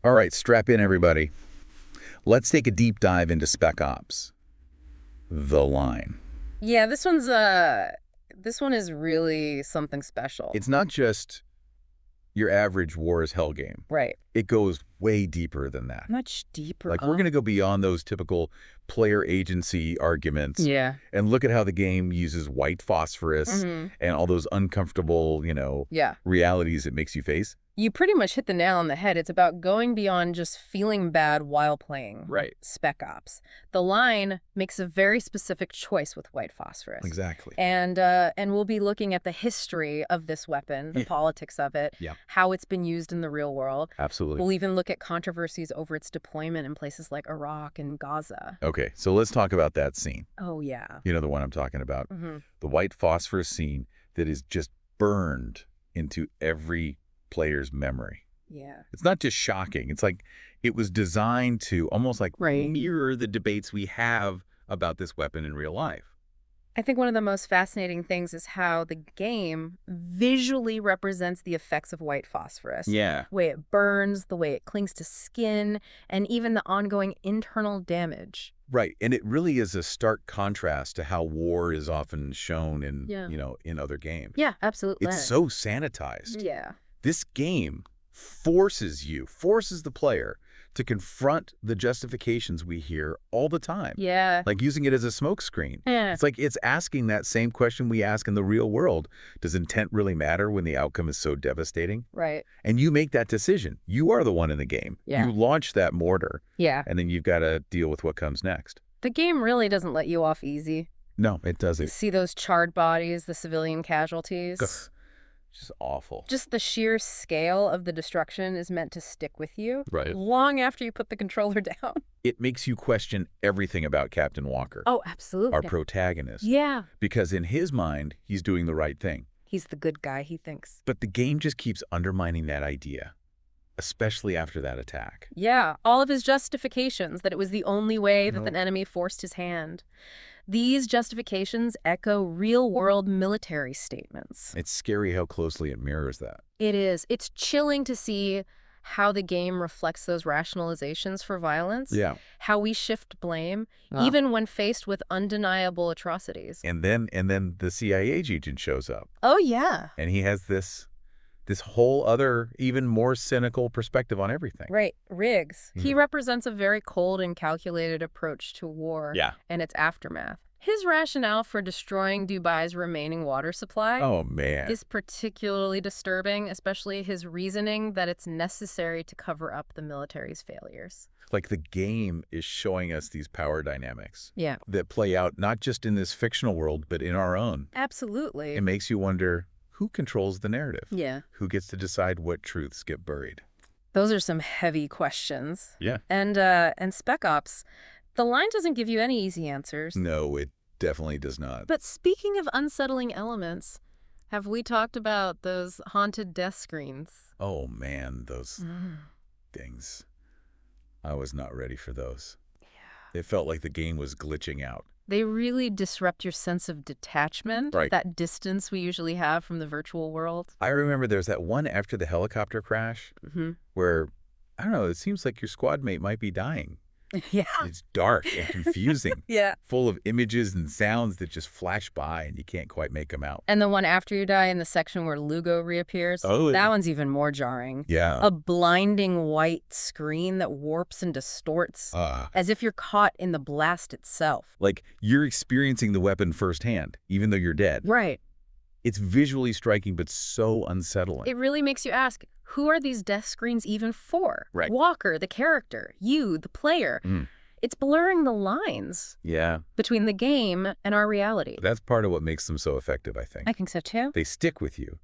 All right, strap in, everybody. Let's take a deep dive into Spec Ops. The line. Yeah, this one is really something special. It's not just your average war is hell game. Right. It goes way deeper than that. Much deeper. Like, we're going to go beyond those typical player agency arguments. Yeah. And look at how the game uses white phosphorus and all those uncomfortable, Yeah. realities it makes you face. You pretty much hit the nail on the head. It's about going beyond just feeling bad while playing. Right. Spec Ops. The line makes a very specific choice with white phosphorus. Exactly. And we'll be looking at the history of this weapon, the politics of it, how it's been used in the real world. Absolutely. We'll even look at controversies over its deployment in places like Iraq and Gaza. Okay, so let's talk about that scene. Oh, yeah. You know the one I'm talking about. The white phosphorus scene that is just burned into every player's memory. Yeah. It's not just shocking. It's like it was designed to almost like mirror the debates we have about this weapon in real life. I think one of the most fascinating things is how the game visually represents the effects of white phosphorus. Yeah. The way it burns, the way it clings to skin, and even the ongoing internal damage. Right. And it really is a stark contrast to how war is often shown in, in other games. Yeah, absolutely. It's so sanitized. Yeah. This game forces the player to confront the justifications we hear all the time. Yeah. Like using it as a smokescreen. Yeah. It's like it's asking that same question we ask in the real world. Does intent really matter when the outcome is so devastating? Right. And you make that decision. You are the one in the game. Yeah. You launch that mortar. Yeah. And then you've got to deal with what comes next. The game really doesn't let you off easy. No, it doesn't. You see those charred bodies, the civilian casualties. Ugh. Just awful. Just the sheer scale of the destruction is meant to stick with you. Right. Long after you put the controller down. It makes you question everything about Captain Walker. Oh, absolutely. Our protagonist. Yeah. Because in his mind, he's doing the right thing. He's the good guy, he thinks. But the game just keeps undermining that idea, especially after that attack. Yeah. All of his justifications that it was the only way that the enemy forced his hand. These justifications echo real-world military statements. It's scary how closely it mirrors that. It is. It's chilling to see how the game reflects those rationalizations for violence. Yeah. How we shift blame, even when faced with undeniable atrocities. And then the CIA agent shows up. Oh, yeah. And he has this whole other, even more cynical perspective on everything. Right. Riggs. He represents a very cold and calculated approach to war and its aftermath. His rationale for destroying Dubai's remaining water supply is particularly disturbing, especially his reasoning that it's necessary to cover up the military's failures. Like the game is showing us these power dynamics that play out not just in this fictional world, but in our own. Absolutely. It makes you wonder, who controls the narrative? Yeah. Who gets to decide what truths get buried? Those are some heavy questions. Yeah. And Spec Ops, the line doesn't give you any easy answers. No, it definitely does not. But speaking of unsettling elements, have we talked about those haunted death screens? Oh, man, those things. I was not ready for those. Yeah. It felt like the game was glitching out. They really disrupt your sense of detachment, right. That distance we usually have from the virtual world. I remember there's that one after the helicopter crash where, I don't know, it seems like your squad mate might be dying. Yeah. It's dark and confusing. Yeah. Full of images and sounds that just flash by and you can't quite make them out. And the one after you die in the section where Lugo reappears, that one's even more jarring. Yeah. A blinding white screen that warps and distorts, as if you're caught in the blast itself. Like you're experiencing the weapon firsthand, even though you're dead. Right. It's visually striking, but so unsettling. It really makes you ask, who are these death screens even for? Right. Walker, the character, you, the player. It's blurring the lines between the game and our reality. That's part of what makes them so effective, I think. I think so, too. They stick with you.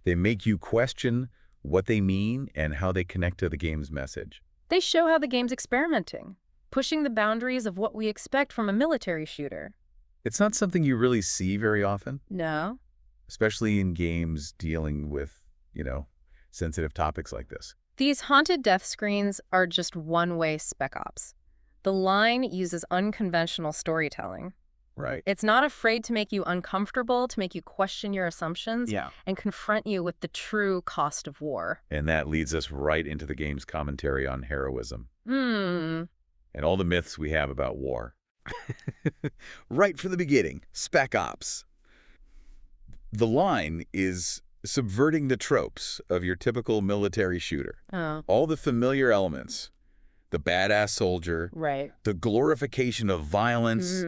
They make you question what they mean and how they connect to the game's message. They show how the game's experimenting, pushing the boundaries of what we expect from a military shooter. It's not something you really see very often. No. Especially in games dealing with, sensitive topics like this. These haunted death screens are just one-way Spec Ops. The line uses unconventional storytelling. Right. It's not afraid to make you uncomfortable, to make you question your assumptions, Yeah. and confront you with the true cost of war. And that leads us right into the game's commentary on heroism. Hmm. And all the myths we have about war. Right from the beginning, Spec Ops. The line is subverting the tropes of your typical military shooter. Oh. All the familiar elements, the badass soldier, Right. the glorification of violence,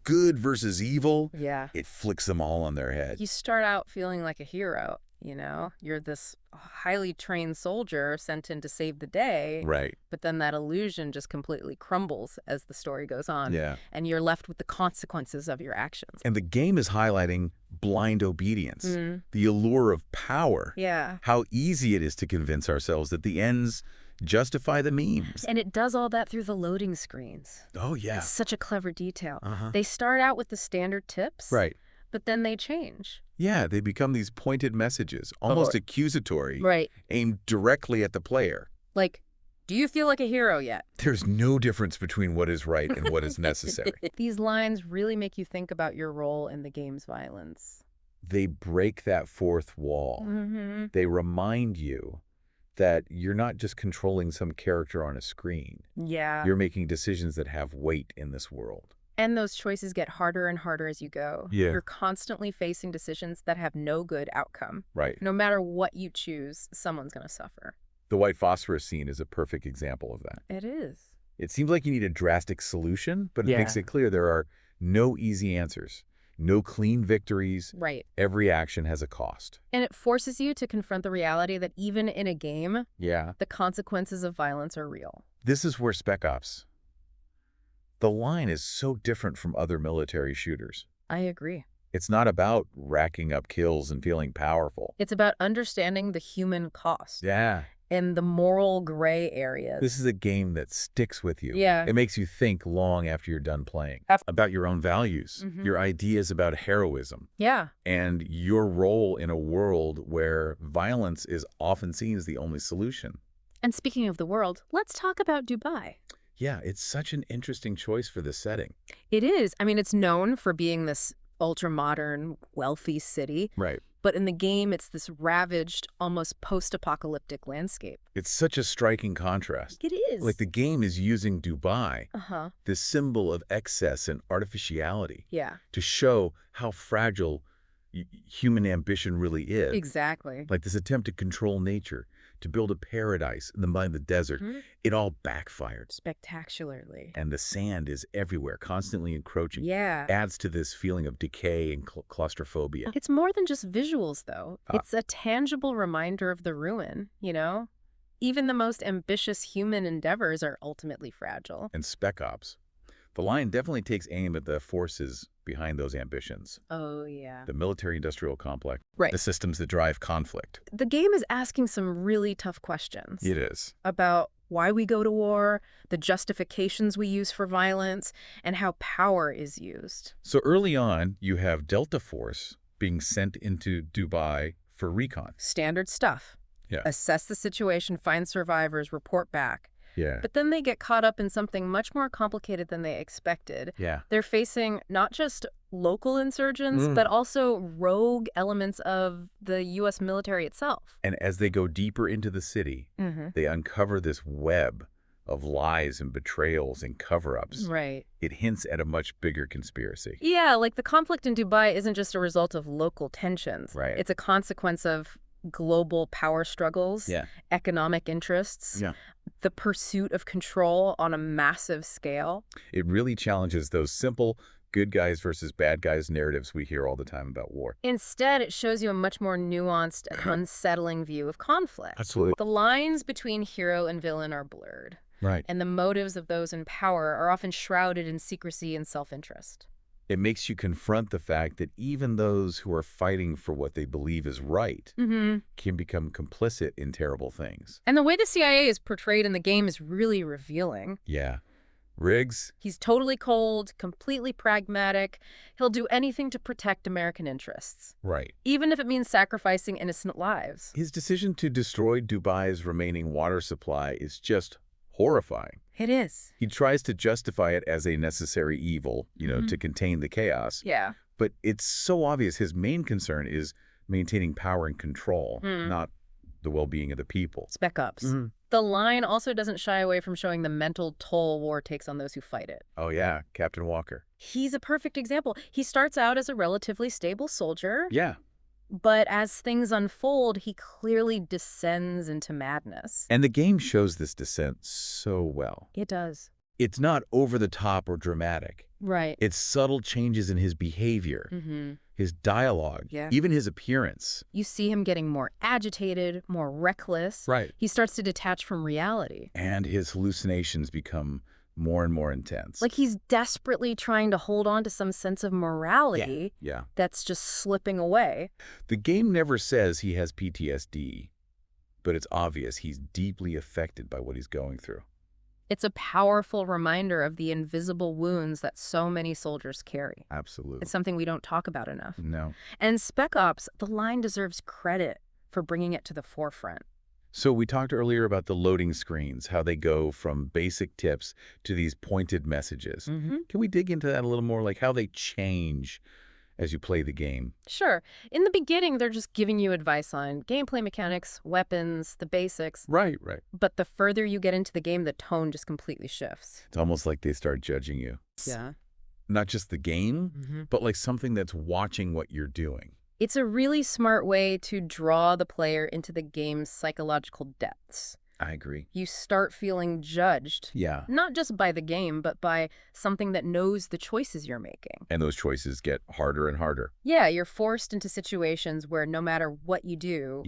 good versus evil. Yeah. It flicks them all on their head. You start out feeling like a hero, you know? You're this highly trained soldier sent in to save the day. Right. But then that illusion just completely crumbles as the story goes on. Yeah. And you're left with the consequences of your actions. And the game is highlighting blind obedience, the allure of power. Yeah. How easy it is to convince ourselves that the ends justify the memes. And it does all that through the loading screens. Oh, yeah. It's such a clever detail. They start out with the standard tips. Right. But then they change. Yeah, they become these pointed messages, almost accusatory, right, aimed directly at the player. Like, do you feel like a hero yet? There's no difference between what is right and what is necessary. These lines really make you think about your role in the game's violence. They break that fourth wall. They remind you that you're not just controlling some character on a screen. Yeah. You're making decisions that have weight in this world. And those choices get harder and harder as you go. Yeah. You're constantly facing decisions that have no good outcome. Right. No matter what you choose, someone's going to suffer. The white phosphorus scene is a perfect example of that. It is. It seems like you need a drastic solution, but it makes it clear there are no easy answers, no clean victories. Right. Every action has a cost. And it forces you to confront the reality that even in a game, Yeah, the consequences of violence are real. this is where Spec Ops. The line is so different from other military shooters. I agree. It's not about racking up kills and feeling powerful. It's about understanding the human cost. Yeah. And the moral gray areas. This is a game that sticks with you. Yeah. It makes you think long after you're done playing. About your own values, your ideas about heroism. Yeah. And your role in a world where violence is often seen as the only solution. And speaking of the world, let's talk about Dubai. Yeah, it's such an interesting choice for this setting. It is. I mean, it's known for being this ultra-modern, wealthy city. Right. But in the game, it's this ravaged, almost post-apocalyptic landscape. It's such a striking contrast. It is. Like the game is using Dubai, this symbol of excess and artificiality, to show how fragile human ambition really is. Exactly. Like this attempt to control nature, to build a paradise in the desert, it all backfired. Spectacularly. And the sand is everywhere, constantly encroaching. Yeah. Adds to this feeling of decay and claustrophobia. It's more than just visuals, though. It's a tangible reminder of the ruin, you know? Even the most ambitious human endeavors are ultimately fragile. And Spec Ops. The line definitely takes aim at the forces behind those ambitions. Oh, yeah. The military-industrial complex. Right. The systems that drive conflict. The game is asking some really tough questions. It is. About why we go to war, the justifications we use for violence, and how power is used. So early on, you have Delta Force being sent into Dubai for recon. Standard stuff. Yeah. Assess the situation, find survivors, report back. Yeah. But then they get caught up in something much more complicated than they expected. Yeah. They're facing not just local insurgents, but also rogue elements of the U.S. military itself. And as they go deeper into the city, they uncover this web of lies and betrayals and cover-ups. Right. It hints at a much bigger conspiracy. Yeah, like the conflict in Dubai isn't just a result of local tensions. Right. It's a consequence of global power struggles, economic interests, the pursuit of control on a massive scale. It really challenges those simple good guys versus bad guys narratives we hear all the time about war. Instead, it shows you a much more nuanced and unsettling view of conflict. Absolutely. The lines between hero and villain are blurred. Right. And the motives of those in power are often shrouded in secrecy and self-interest. It makes you confront the fact that even those who are fighting for what they believe is right can become complicit in terrible things. And the way the CIA is portrayed in the game is really revealing. Yeah. Riggs? He's totally cold, completely pragmatic. He'll do anything to protect American interests. Right. Even if it means sacrificing innocent lives. His decision to destroy Dubai's remaining water supply is just horrifying. It is. He tries to justify it as a necessary evil, to contain the chaos. Yeah. But it's so obvious his main concern is maintaining power and control, not the well-being of the people. Spec Ops. The line also doesn't shy away from showing the mental toll war takes on those who fight it. Oh, yeah, Captain Walker. He's a perfect example. He starts out as a relatively stable soldier. Yeah. But as things unfold, he clearly descends into madness. And the game shows this descent so well. It does. It's not over the top or dramatic. Right. It's subtle changes in his behavior, his dialogue, even his appearance. You see him getting more agitated, more reckless. Right. He starts to detach from reality. And his hallucinations become more and more intense. Like he's desperately trying to hold on to some sense of morality that's just slipping away. The game never says he has PTSD, but it's obvious he's deeply affected by what he's going through. It's a powerful reminder of the invisible wounds that so many soldiers carry. Absolutely. It's something we don't talk about enough. No. And Spec Ops, the line deserves credit for bringing it to the forefront. So we talked earlier about the loading screens, how they go from basic tips to these pointed messages. Can we dig into that a little more, like how they change as you play the game? Sure. In the beginning, they're just giving you advice on gameplay mechanics, weapons, the basics. Right. But the further you get into the game, the tone just completely shifts. It's almost like they start judging you. Yeah. Not just the game, but like something that's watching what you're doing. It's a really smart way to draw the player into the game's psychological depths. I agree. You start feeling judged. Yeah. Not just by the game, but by something that knows the choices you're making. And those choices get harder and harder. Yeah, you're forced into situations where no matter what you do,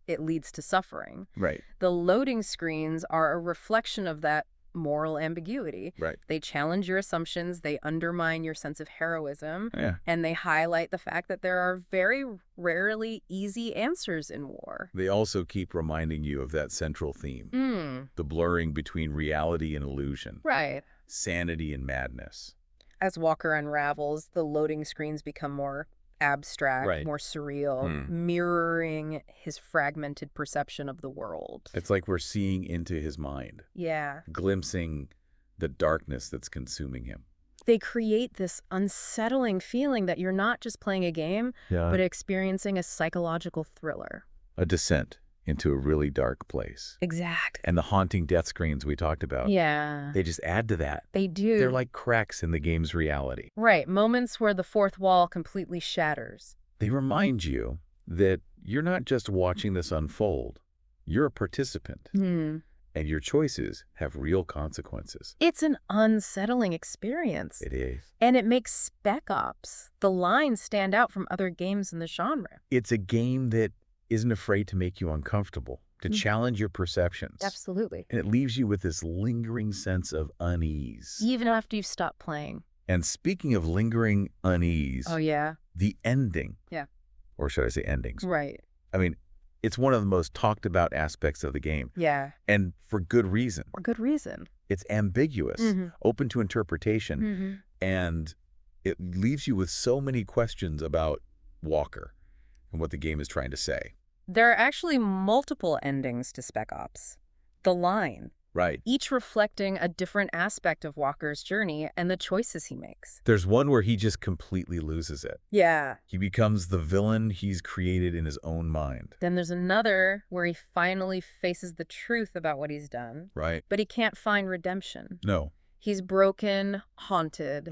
it leads to suffering. Right. The loading screens are a reflection of that moral ambiguity. Right. They challenge your assumptions, they undermine your sense of heroism, and they highlight the fact that there are very rarely easy answers in war. They also keep reminding you of that central theme, the blurring between reality and illusion. Right. Sanity and madness. As Walker unravels, the loading screens become more abstract, more surreal, mirroring his fragmented perception of the world. It's like we're seeing into his mind. Yeah. Glimpsing the darkness that's consuming him. They create this unsettling feeling that you're not just playing a game, but experiencing a psychological thriller. A descent into a really dark place. Exact. And the haunting death screens we talked about. Yeah. They just add to that. They do. They're like cracks in the game's reality. Right. Moments where the fourth wall completely shatters. They remind you that you're not just watching this unfold. You're a participant. And your choices have real consequences. It's an unsettling experience. It is. And it makes Spec Ops, the line, stand out from other games in the genre. It's a game that isn't afraid to make you uncomfortable, to challenge your perceptions. Absolutely. And it leaves you with this lingering sense of unease. Even after you've stopped playing. And speaking of lingering unease, the ending. Yeah. Or should I say endings? Right. I mean, it's one of the most talked about aspects of the game. Yeah. And for good reason. For good reason. It's ambiguous, open to interpretation, and it leaves you with so many questions about Walker and what the game is trying to say. There are actually multiple endings to Spec Ops. The line. Right. Each reflecting a different aspect of Walker's journey and the choices he makes. There's one where he just completely loses it. Yeah. He becomes the villain he's created in his own mind. Then there's another where he finally faces the truth about what he's done. Right. But he can't find redemption. No. He's broken, haunted,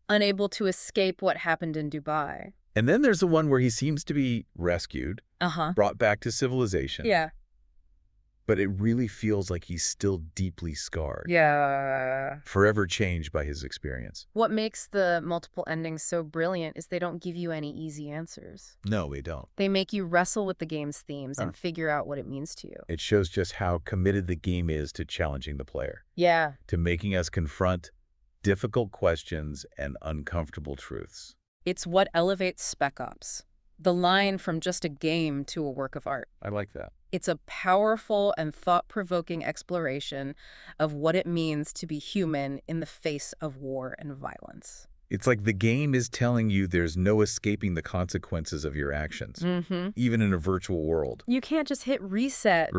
unable to escape what happened in Dubai. And then there's the one where he seems to be rescued, brought back to civilization. Yeah. But it really feels like he's still deeply scarred. Yeah. Forever changed by his experience. What makes the multiple endings so brilliant is they don't give you any easy answers. No, they don't. They make you wrestle with the game's themes and figure out what it means to you. It shows just how committed the game is to challenging the player. Yeah. To making us confront difficult questions and uncomfortable truths. It's what elevates Spec Ops. The line from just a game to a work of art. I like that. It's a powerful and thought-provoking exploration of what it means to be human in the face of war and violence. It's like the game is telling you there's no escaping the consequences of your actions, even in a virtual world. You can't just hit reset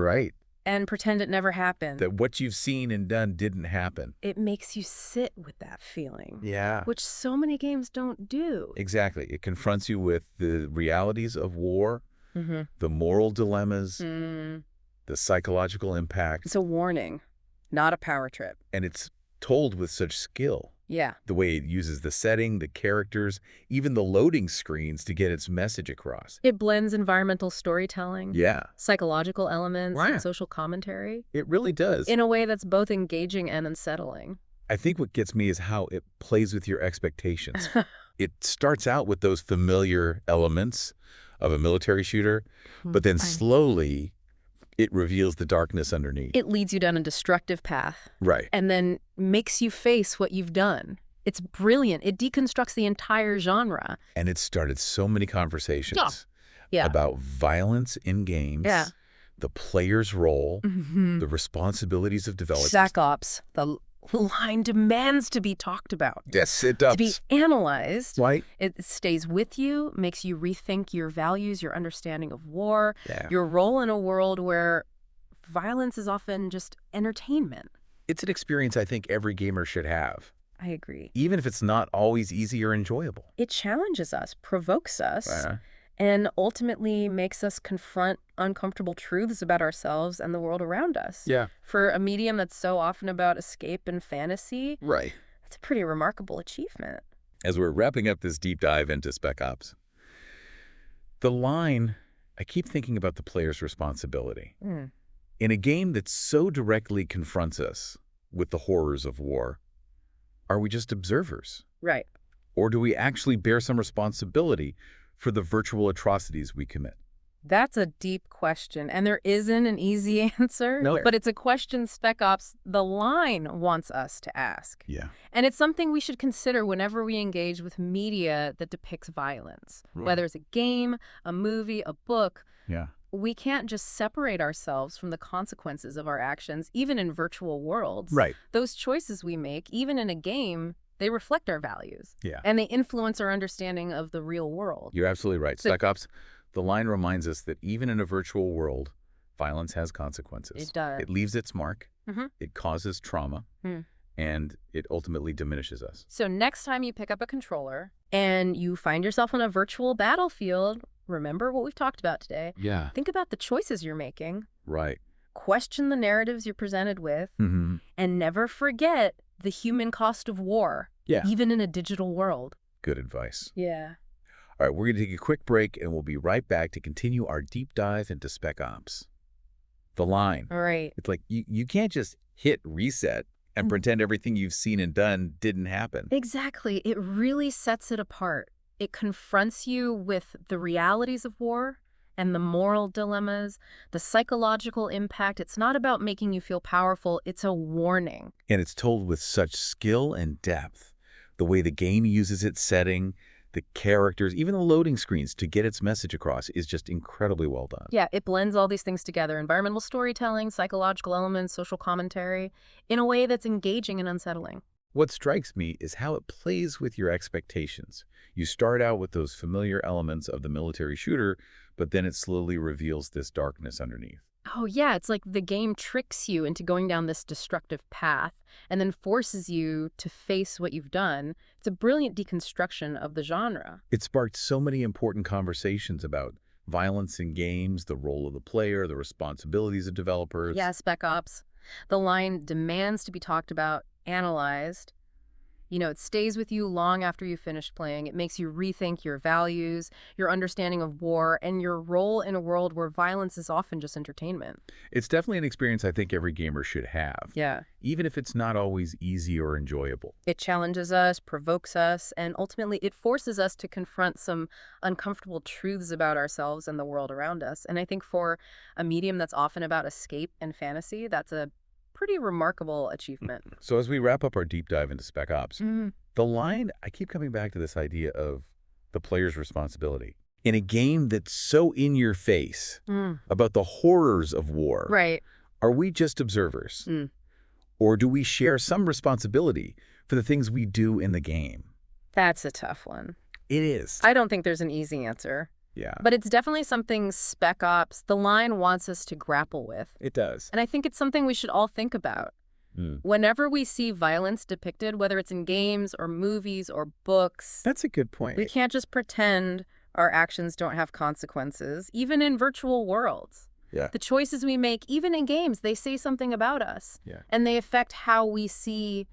and pretend it never happened. That what you've seen and done didn't happen. It makes you sit with that feeling. Yeah. Which so many games don't do. Exactly. It confronts you with the realities of war, the moral dilemmas, the psychological impact. It's a warning, not a power trip. And it's told with such skill. Yeah. The way it uses the setting, the characters, even the loading screens to get its message across. It blends environmental storytelling, psychological elements, and social commentary. It really does. In a way that's both engaging and unsettling. I think what gets me is how it plays with your expectations. It starts out with those familiar elements of a military shooter, but then slowly it reveals the darkness underneath. It leads you down a destructive path. Right. And then makes you face what you've done. It's brilliant. It deconstructs the entire genre. And it started so many conversations about violence in games, the player's role, the responsibilities of developers. Spec Ops, the line demands to be talked about. Yes, it does. To be analyzed. Right. It stays with you, makes you rethink your values, your understanding of war, your role in a world where violence is often just entertainment. It's an experience I think every gamer should have. I agree. Even if it's not always easy or enjoyable. It challenges us, provokes us, and ultimately makes us confront uncomfortable truths about ourselves and the world around us. Yeah. For a medium that's so often about escape and fantasy, that's a pretty remarkable achievement. As we're wrapping up this deep dive into Spec Ops, the line, I keep thinking about the player's responsibility. In a game that so directly confronts us with the horrors of war, are we just observers? Right. Or do we actually bear some responsibility for the virtual atrocities we commit? That's a deep question, and there isn't an easy answer. No. But it's a question Spec Ops, the line, wants us to ask. Yeah. And it's something we should consider whenever we engage with media that depicts violence. Whether it's a game, a movie, a book. Yeah. We can't just separate ourselves from the consequences of our actions, even in virtual worlds. Right. Those choices we make, even in a game, they reflect our values. Yeah. And they influence our understanding of the real world. You're absolutely right. Spec Ops, the line reminds us that even in a virtual world, violence has consequences. It does. It leaves its mark. It causes trauma. And it ultimately diminishes us. So next time you pick up a controller and you find yourself on a virtual battlefield, remember what we've talked about today. Yeah. Think about the choices you're making. Right. Question the narratives you're presented with. And never forget the human cost of war, even in a digital world. Good advice. Yeah. All right, we're going to take a quick break, and we'll be right back to continue our deep dive into Spec Ops. The line. All right. It's like you can't just hit reset and pretend everything you've seen and done didn't happen. Exactly. It really sets it apart. It confronts you with the realities of war and the moral dilemmas, the psychological impact. It's not about making you feel powerful. It's a warning. And it's told with such skill and depth. The way the game uses its setting, the characters, even the loading screens to get its message across is just incredibly well done. Yeah, it blends all these things together. Environmental storytelling, psychological elements, social commentary, in a way that's engaging and unsettling. What strikes me is how it plays with your expectations. You start out with those familiar elements of the military shooter, but then it slowly reveals this darkness underneath. Oh, yeah. It's like the game tricks you into going down this destructive path and then forces you to face what you've done. It's a brilliant deconstruction of the genre. It sparked so many important conversations about violence in games, the role of the player, the responsibilities of developers. Yeah, Spec Ops. The line demands to be talked about, analyzed. You know, it stays with you long after you've finished playing. It makes you rethink your values, your understanding of war, and your role in a world where violence is often just entertainment. It's definitely an experience I think every gamer should have. Yeah. Even if it's not always easy or enjoyable. It challenges us, provokes us, and ultimately it forces us to confront some uncomfortable truths about ourselves and the world around us. And I think for a medium that's often about escape and fantasy, that's a pretty remarkable achievement. So as we wrap up our deep dive into Spec Ops, the line, I keep coming back to this idea of the player's responsibility. In a game that's so in your face about the horrors of war, right? Are we just observers? Or do we share some responsibility for the things we do in the game? That's a tough one. It is. I don't think there's an easy answer. Yeah. But it's definitely something Spec Ops, the line, wants us to grapple with. It does. And I think it's something we should all think about. Whenever we see violence depicted, whether it's in games or movies or books... That's a good point. We can't just pretend our actions don't have consequences, even in virtual worlds. Yeah. The choices we make, even in games, they say something about us. Yeah. And they affect how we see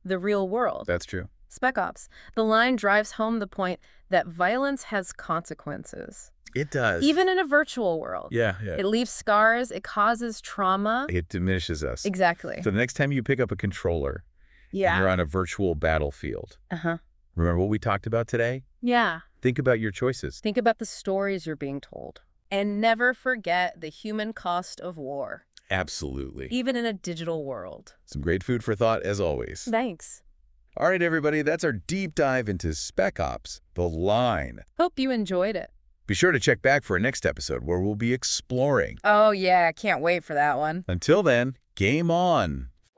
the real world. That's true. Spec Ops, the line drives home the point that violence has consequences. It does. Even in a virtual world. Yeah. It leaves scars. It causes trauma. It diminishes us. Exactly. So the next time you pick up a controller, and you're on a virtual battlefield, remember what we talked about today? Yeah. Think about your choices. Think about the stories you're being told. And never forget the human cost of war. Absolutely. Even in a digital world. Some great food for thought, as always. Thanks. All right, everybody, that's our deep dive into Spec Ops, The Line. Hope you enjoyed it. Be sure to check back for our next episode where we'll be exploring. Oh, yeah, I can't wait for that one. Until then, game on.